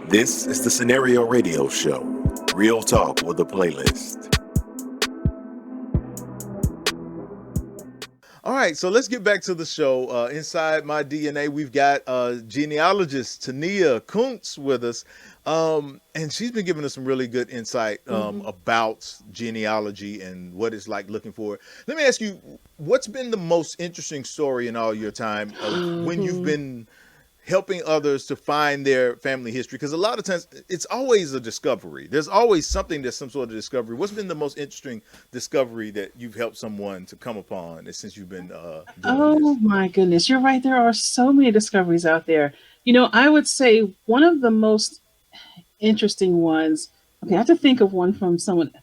This is the Scenario Radio Show, real talk with a playlist. All right, so let's get back to the show. Inside my DNA, we've got genealogist Taneya Koonce with us, and she's been giving us some really good insight about genealogy and what it's like looking for it. Let me ask you, what's been the most interesting story in all your time of when you've been helping others to find their family history? Because a lot of times it's always a discovery. There's always something that's some sort of discovery. What's been the most interesting discovery that you've helped someone to come upon since you've been doing Oh this? my goodness, you're right. There are so many discoveries out there. I would say one of the most interesting ones. Okay, I have to think of one from someone.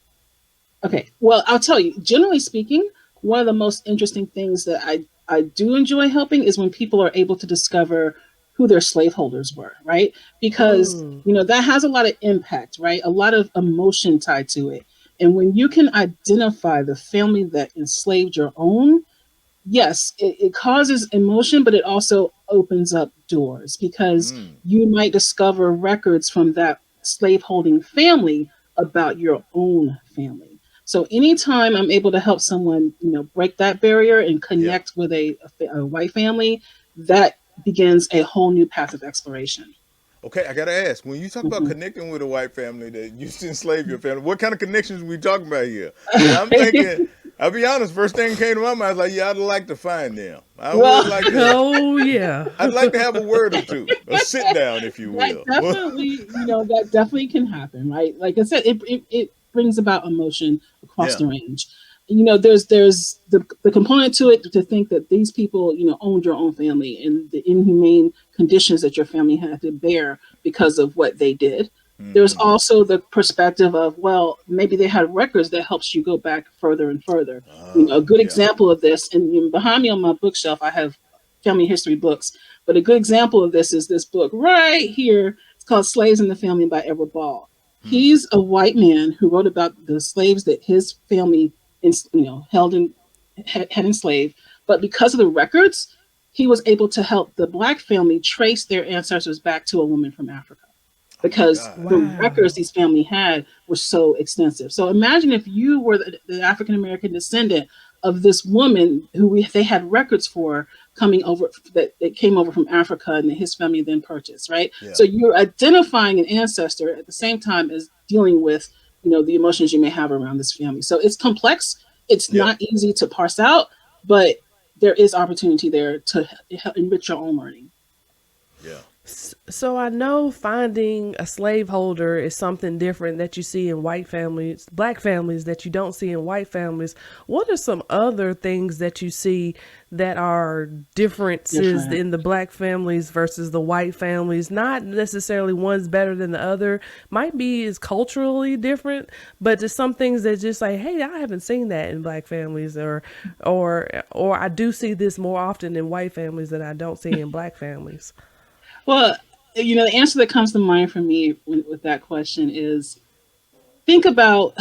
Okay, well, I'll tell you. Generally speaking, one of the most interesting things that I do enjoy helping is when people are able to discover who their slaveholders were, right? Because that has a lot of impact, right? A lot of emotion tied to it. And when you can identify the family that enslaved your own, yes, it causes emotion, but it also opens up doors because you might discover records from that slaveholding family about your own family. So anytime I'm able to help someone, break that barrier and Yeah. connect with a white family, that begins a whole new path of exploration. Okay, I gotta ask. When you talk about Mhm. connecting with a white family that used to enslave your family, what kind of connections are we talking about here? Because I'm thinking, I'll be honest. First thing that came to my mind, I was like, yeah, I'd like to find them. I would Well, like to. Oh yeah. I'd like to have a word or two, a sit down, if you that will. definitely, that definitely can happen, right? Like I said, it brings about emotion across Yeah. the range. There's the component to it to think that these people, owned your own family and the inhumane conditions that your family had to bear because of what they did. There's Hmm. also the perspective of, well, maybe they had records that helps you go back further and further. A good Yeah. example of this, and behind me on my bookshelf, I have family history books, but a good example of this is this book right here. It's called Slaves in the Family by Edward Ball. Hmm. He's a white man who wrote about the slaves that his family, held and had enslaved. But because of the records, he was able to help the black family trace their ancestors back to a woman from Africa Oh my because God. the records Wow. these family had were so extensive. So imagine if you were the African American descendant of this woman who they had records for coming over that came over from Africa and that his family then purchased, right? Yeah. So you're identifying an ancestor at the same time as dealing with the emotions you may have around this family. So it's complex. It's Yeah. not easy to parse out, but there is opportunity there to enrich your own learning. Yeah. So I know finding a slaveholder is something different that you see in white families, black families that you don't see in white families. What are some other things that you see that are differences Different. in the black families versus the white families? Not necessarily one's better than the other. Might be is culturally different, but just some things that just like, hey, I haven't seen that in black families, or I do see this more often in white families than I don't see in black families. Well, the answer that comes to mind for me with that question is think about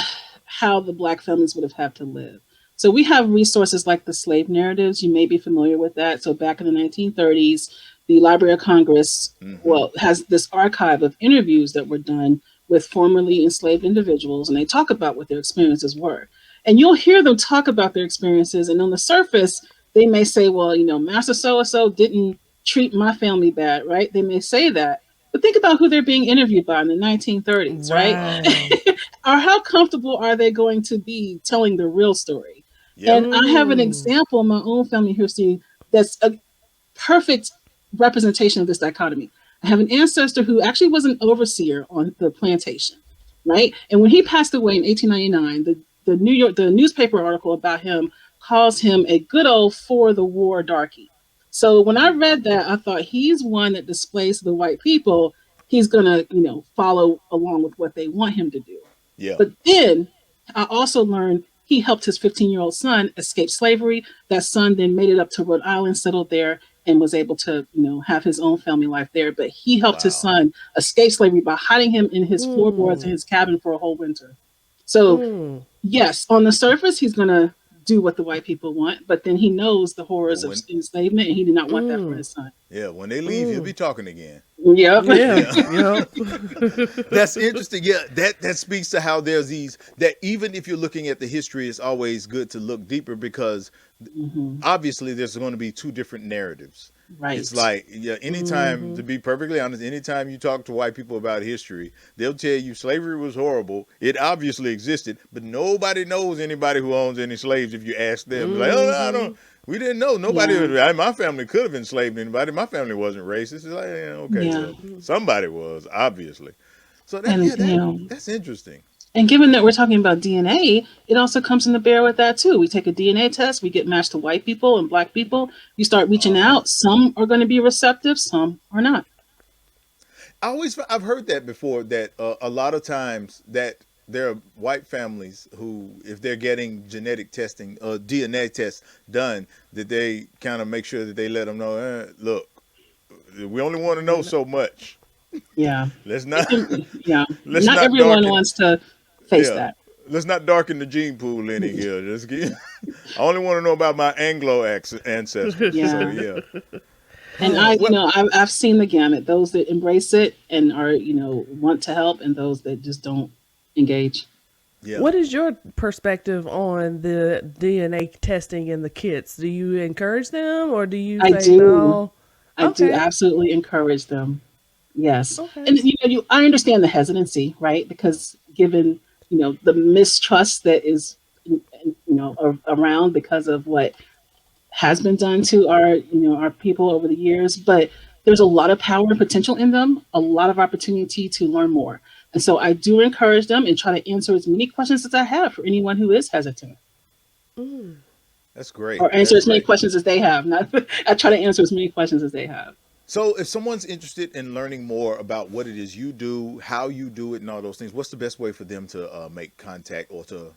how the black families would have had to live. So we have resources like the slave narratives. You may be familiar with that. So back in the 1930s, the Library of Congress, Hmm. well, has this archive of interviews that were done with formerly enslaved individuals, and they talk about what their experiences were. And you'll hear them talk about their experiences, and on the surface, they may say, well, Master so and so didn't treat my family bad, right? They may say that. But think about who they're being interviewed by in the 1930s, right? Oh. Right. Or how comfortable are they going to be telling the real story? Yep. And I have an Mm. example in my own family history that's a perfect representation of this dichotomy. I have an ancestor who actually was an overseer on the plantation, right? And when he passed away in 1899, the newspaper article about him calls him a good old for the war darky. So when I read that, I thought he's one that displays to the white people he's gonna, follow along with what they want him to do. Yeah. But then I also learned he helped his 15-year-old son escape slavery. That son then made it up to Rhode Island, settled there, and was able to, have his own family life there. But he helped his Wow. son escape slavery by hiding him in his floorboards in Mm. his cabin for a whole winter. So Mm. yes, on the surface, he's going to do what the white people want, but then he knows the But horrors of when enslavement, and he did not want that for Mm, his son. yeah, when they leave, he'll be talking again. Yep. yeah. Yeah. Yep. That's interesting. Yeah, that speaks to how there's these that even if you're looking at the history, it's always good to look deeper because Hmm. obviously there's going to be two different narratives. It's Right. like, yeah, anytime, Hmm. to be perfectly honest, anytime you talk to white people about history, they'll tell you slavery was horrible. It obviously existed, but nobody knows anybody who owns any slaves if you ask them. Like, oh, no, I don't, Hmm. we didn't know. Nobody, Yeah. my family could have enslaved anybody. My family wasn't racist. It's like, yeah, okay, Yeah. well, somebody was, obviously. So that, And yeah, that's interesting. and given that we're talking about DNA, it also comes into bear with that too. We take a DNA test, we get matched to white people and black people. You start reaching Uh-huh. out. Some are going to be receptive, some are not. I've heard that before that a lot of times that there are white families who, if they're getting genetic testing or DNA tests done, that they kind of make sure that they let them know, look, we only want to know so much. Yeah. Let's It not can, yeah. let's Not not everyone darken, wants to face yeah, that. let's not darken the gene pool any here. Just get, I only want to know about my Anglo ancestors. So Yeah. yeah. And Well, I've seen the gamut. Those that embrace it and are, want to help, and those that just don't engage. yeah. What is your perspective on the DNA testing in the kits? Do you encourage them or do you I say do. no? I do Okay. absolutely encourage them. Yes. Okay. And I understand the hesitancy, right? Because given, the mistrust that is around because of what has been done to our people over the years, but there's a lot of power and potential in them, a lot of opportunity to learn more. And so I do encourage them and try to answer as many questions as I have for anyone who is hesitant, Mm. That's great. or answer That's as many great. questions as they have. Not I try to answer as many questions as they have. So, if someone's interested in learning more about what it is you do, how you do it, and all those things, what's the best way for them to make contact or to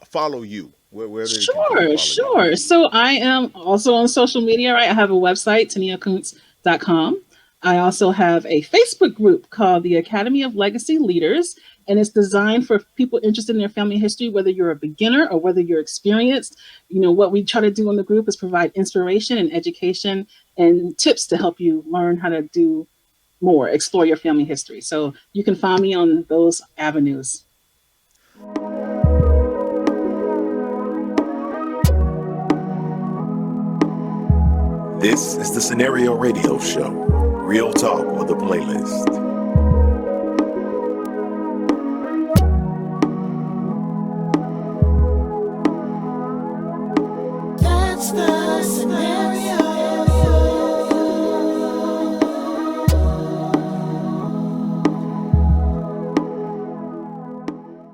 follow you? Where they can Sure, follow you? sure. So I am also on social media, right? I have a website, taneyakoonce.com. I also have a Facebook group called the Academy of Legacy Leaders, and it's designed for people interested in their family history, whether you're a beginner or whether you're experienced. What we try to do in the group is provide inspiration and education and tips to help you learn how to do more, explore your family history. So you can find me on those avenues. This is the Scenario Radio Show. Real talk with a playlist.